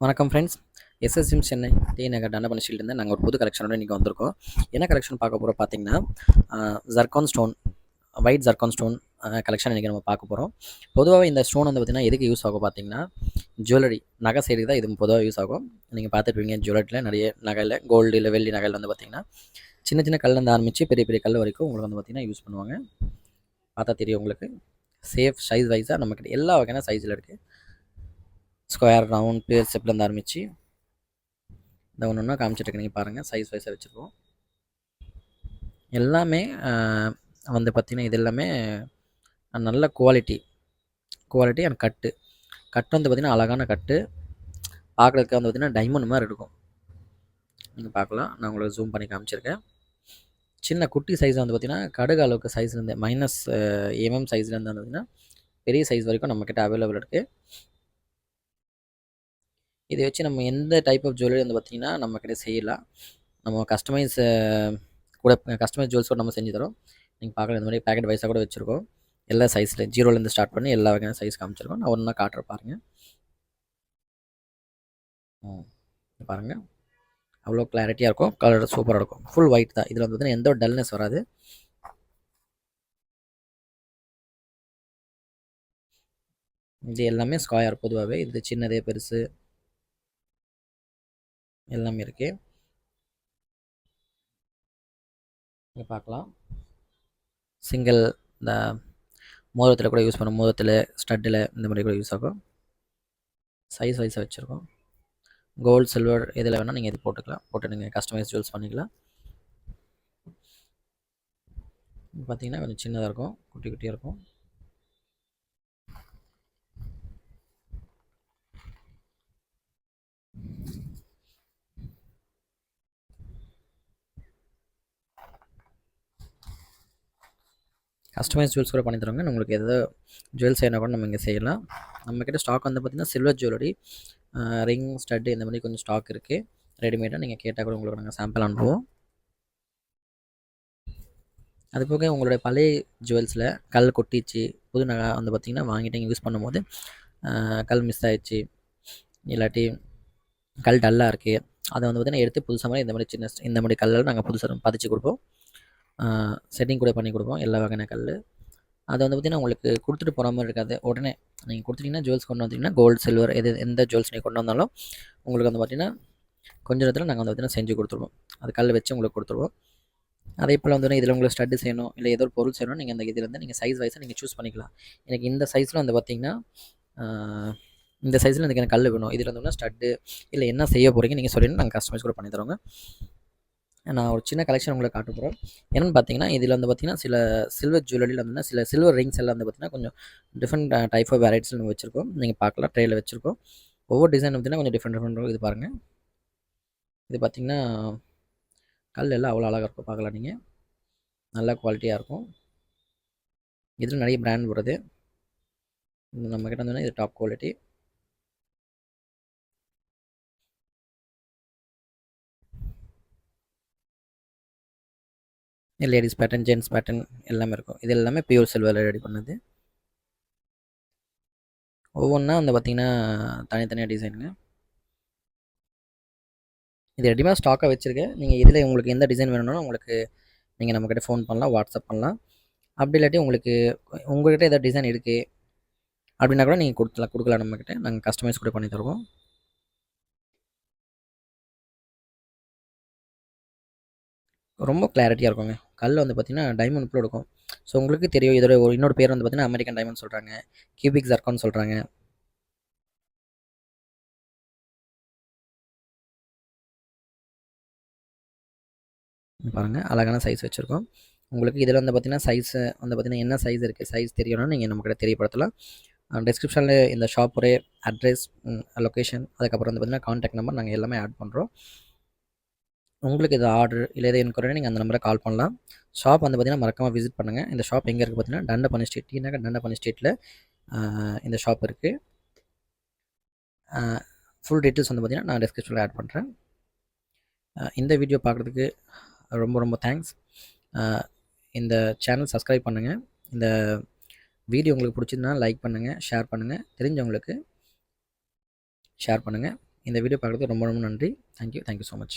வணக்கம் friends. SSM Chennai D நகர் டண்டபன ஸ்ட்ரீட்லேருந்து நாங்கள் ஒரு புது கலெக்ஷனோட இன்றைக்கி வந்திருக்கோம். என்ன கலெக்ஷன் பார்க்க போகிறோம் பார்த்தீங்கன்னா, zircon stone, white zircon stone collection இன்றைக்கி நம்ம பார்க்க போகிறோம். பொதுவாகவே இந்த ஸ்டோன் வந்து பார்த்திங்கன்னா எதுக்கு யூஸ் ஆகும் பார்த்தீங்கன்னா, ஜுவல்லரி நகை செய்கிறது தான் இது பொதுவாக யூஸ் ஆகும். நீங்கள் பார்த்துருப்பீங்க ஜுவல்லரியில் நிறைய நகையில் கோல்டு இல்லை வெள்ளி நகையில் வந்து பார்த்திங்கன்னா சின்ன சின்ன கல்லேருந்து ஆரம்பித்து பெரிய பெரிய கல் வரைக்கும் உங்களுக்கு வந்து பார்த்திங்கன்னா யூஸ் பண்ணுவாங்க. பார்த்தா தெரியும் உங்களுக்கு. சேஃப் சைஸ் வைஸாக நம்மக்கிட்ட எல்லா வகையான சைஸில் இருக்குது. ஸ்கொயர், ரவுண்ட், பேர் ஸ்டெப்லேருந்து ஆரம்பித்து இந்த ஒன்று ஒன்றா காமிச்சிட்ருக்கு. நீங்கள் பாருங்கள், சைஸ் வைஸாக வச்சுருக்கோம். எல்லாமே வந்து பார்த்திங்கன்னா இது எல்லாமே நல்ல குவாலிட்டி அண்ட் கட்டு வந்து பார்த்திங்கன்னா அழகான கட்டு. பார்க்குறதுக்கு வந்து பார்த்திங்கன்னா டைமண்ட் மாதிரி இருக்கும். நீங்கள் பார்க்கலாம், நான் உங்களுக்கு ஜூம் பண்ணி காமிச்சிருக்கேன். சின்ன குட்டி சைஸ் வந்து பார்த்திங்கன்னா கடுகு அளவுக்கு சைஸ்லேருந்து மைனஸ் சைஸ்லேருந்து வந்து பார்த்திங்கன்னா பெரிய சைஸ் வரைக்கும் நம்மக்கிட்ட அவைலபிள் இருக்குது. இதை வச்சு நம்ம எந்த டைப் ஆஃப் ஜுவல்லரி வந்து பார்த்திங்கன்னா நம்மக்கிட்ட செய்யலாம். நம்ம கஸ்டமைஸ் ஜுவல்ஸோடு நம்ம செஞ்சு தரோம். நீங்கள் பார்க்கலாம், இந்த மாதிரி பேக்கெட் வைஸாக கூட வச்சுருக்கோம். எல்லா சைஸில் ஜீரோலேருந்து ஸ்டார்ட் பண்ணி எல்லா வகையான சைஸ் காமிச்சிருக்கோம். நான் ஒன்றா காட்டுற பாருங்கள். பாருங்கள், அவ்வளோ கிளாரிட்டியாக இருக்கும். கலர் சூப்பராக இருக்கும். ஃபுல் ஒயிட் தான். இதில் வந்து பார்த்திங்கன்னா எந்த ஒரு டல்னஸ் வராது. இது எல்லாமே ஸ்கொயர். பொதுவாகவே இது சின்னதே பெருசு எல்லாமே இருக்குது. இங்கே பார்க்கலாம், சிங்கிள் இந்த மோதிரத்தில் கூட யூஸ் பண்ணும், மோதிரத்தில் ஸ்டட்டில் இந்த மாதிரி கூட யூஸ் ஆகும். சைஸ் வைஸாக வச்சுருக்கோம். கோல்டு, சில்வர் இதில் வேணால் நீங்கள் இது போட்டு நீங்கள் கஸ்டமைஸ் ஜுவல்ஸ் பண்ணிக்கலாம். பார்த்தீங்கன்னா கொஞ்சம் சின்னதாக இருக்கும், குட்டி குட்டியாக இருக்கும். கஸ்டமைஸ் ஜுவல்ஸ் கூட பண்ணி தருவாங்க. உங்களுக்கு எதாவது ஜுவல்ஸ் செய்யணும் கூட நம்ம இங்கே செய்யலாம். நம்மக்கிட்ட ஸ்டாக் வந்து பார்த்திங்கன்னா சில்வர் ஜுவல்லரி, ரிங், ஸ்டட்டு இந்த மாதிரி கொஞ்சம் ஸ்டாக் இருக்குது. ரெடிமேடாக நீங்கள் கேட்டால் கூட உங்களுக்கு நாங்கள் சாம்பிள் அனுப்புவோம். அது போக உங்களுடைய பழைய ஜுவல்ஸில் கல் கொட்டிச்சு, புது நகை வந்து பார்த்திங்கன்னா வாங்கிட்டு யூஸ் பண்ணும்போது கல் மிஸ் ஆகிடுச்சு, இல்லாட்டி கல் டல்லாக இருக்குது, அதை வந்து பார்த்திங்கன்னா எடுத்து புதுசாக மாதிரி இந்த மாதிரி கல்லில் நாங்கள் புதுசாக பதிச்சு கொடுப்போம். செட்டிங் கூட பண்ணி கொடுப்போம். எல்லா வகையான கல் அதை வந்து பார்த்திங்கன்னா உங்களுக்கு கொடுத்துட்டு போகிற மாதிரி இருக்காது. உடனே நீங்கள் கொடுத்துட்டிங்கன்னா ஜுவல்ஸ் கொண்டு வந்தீங்கன்னா கோல்டு, சில்வர் எந்த ஜுவல்ஸ் நீங்கள் கொண்டு வந்தாலும் உங்களுக்கு வந்து பார்த்திங்கன்னா கொஞ்ச நேரத்தில் நாங்கள் வந்து பார்த்திங்கன்னா செஞ்சு கொடுத்துருவோம். அது கல் வச்சு உங்களுக்கு கொடுத்துருவோம். அதே போல் வந்து இதில் உங்களுக்கு ஸ்டட்டு செய்யணும், இல்லை ஏதோ ஒரு பொருள் செய்யணும், நீங்கள் அந்த இதில் வந்து நீங்கள் சைஸ் வைஸாக நீங்கள் சூஸ் பண்ணிக்கலாம். எனக்கு இந்த சைஸில் வந்து பார்த்திங்கன்னா இந்த சைஸில் எனக்கு கல் வேணும், இதில் வந்து ஸ்டட்டு இல்லை என்ன செய்ய போகிறீங்க நீங்கள் சொல்லிங்கன்னா நாங்கள் கஸ்டமைஸ் கூட பண்ணி தரோங்க. நான் ஒரு சின்ன கலெக்ஷன் உங்களுக்கு காட்ட போகிறோம். என்னென்னு பார்த்தீங்கன்னா இதில் வந்து பார்த்திங்கன்னா சில சில்வர் ஜுவல்லரியில் வந்து சில சில்வர் ரிங்ஸ் எல்லாம் வந்து பார்த்திங்கன்னா கொஞ்சம் டிஃப்ரெண்ட் டைப் ஆஃப் வெரைட்டிஸ் நம்ம வச்சுருக்கோம். நீங்கள் பார்க்கலாம், ட்ரேயில் வச்சுருக்கோம். ஒவ்வொரு டிசைன் பார்த்திங்கன்னா கொஞ்சம் டிஃப்ரெண்ட் இது பாருங்கள். இது பார்த்திங்கன்னா கல் எல்லாம் அவ்வளோ அழகாக இருக்கும். பார்க்கலாம், நீங்கள் நல்ல குவாலிட்டியாக இருக்கும். இதில் நிறைய பிராண்ட் வருது. நம்மக்கிட்ட வந்தோன்னா இது top quality. Ladies pattern, gents pattern எல்லாமே இருக்கும். இது எல்லாமே பியூர் சில்வரில் ரெடி பண்ணது. ஒவ்வொன்றா வந்து பார்த்திங்கன்னா தனித்தனியாக டிசைனுங்க. இது ரெடிமேட் ஸ்டாக்காக வச்சுருக்கேன். நீங்கள் இதில் உங்களுக்கு எந்த டிசைன் வேணும்னாலும் உங்களுக்கு நீங்கள் நம்மக்கிட்ட ஃபோன் பண்ணலாம், வாட்ஸ்அப் பண்ணலாம். அப்படி இல்லாட்டி உங்கள்கிட்ட எதாவது டிசைன் இருக்குது அப்படின்னா கூட நீங்கள் கொடுக்கலாம் நம்மக்கிட்ட. நாங்கள் கஸ்டமைஸ் கூட பண்ணி தருவோம். ரொம்ப கிளாரிட்டியாக இருக்குங்க. கல் வந்து பார்த்திங்கன்னா டைமண்ட் ஃபுல்லாக இருக்கும். ஸோ உங்களுக்கு தெரியும், இதோட இன்னொரு பேர் வந்து பார்த்திங்கன்னா அமெரிக்கன் டைமண்ட் சொல்கிறாங்க, கியூபிக் ஜர்கான் சொல்கிறாங்க. பாருங்கள், அழகான சைஸ் வச்சுருக்கோம். உங்களுக்கு இதில் வந்து பார்த்திங்கன்னா சைஸ் வந்து பார்த்திங்கன்னா என்ன சைஸ் இருக்குது, சைஸ் தெரியணும்னா நீங்கள் நம்மக்கிட்ட தெரியப்படுத்தலாம். டிஸ்கிரிப்ஷனில் இந்த ஷாப்புடைய அட்ரஸ், லொக்கேஷன், அதுக்கப்புறம் வந்து பார்த்திங்கன்னா கான்டாக்ட் நம்பர் நாங்கள் எல்லாமே ஆட் பண்ணுறோம். உங்களுக்கு இது ஆர்டர் இல்லை எது என்கொயரி நீங்கள் அந்த நம்பரை கால் பண்ணலாம். ஷாப் வந்து பார்த்திங்கன்னா மறக்காமல் விசிட் பண்ணுங்கள். இந்த ஷாப் எங்கே இருக்குது பார்த்திங்கன்னா டண்டபன ஸ்ட்ரீட், டி நகர் டண்டபன ஸ்ட்ரீட்டில் இந்த ஷாப் இருக்குது. ஃபுல் டீட்டெயில்ஸ் வந்து பார்த்திங்கன்னா நான் டிஸ்கிரிப்ஷனில் ஆட் பண்ணுறேன். இந்த வீடியோ பார்க்குறதுக்கு ரொம்ப ரொம்ப தேங்க்ஸ். இந்த சேனல் சப்ஸ்கிரைப் பண்ணுங்கள். இந்த வீடியோ உங்களுக்கு பிடிச்சிருந்தா லைக் பண்ணுங்கள், ஷேர் பண்ணுங்கள், தெரிஞ்சவங்களுக்கு ஷேர் பண்ணுங்கள். இந்த வீடியோ பார்க்குறதுக்கு ரொம்ப ரொம்ப நன்றி. Thank you so much.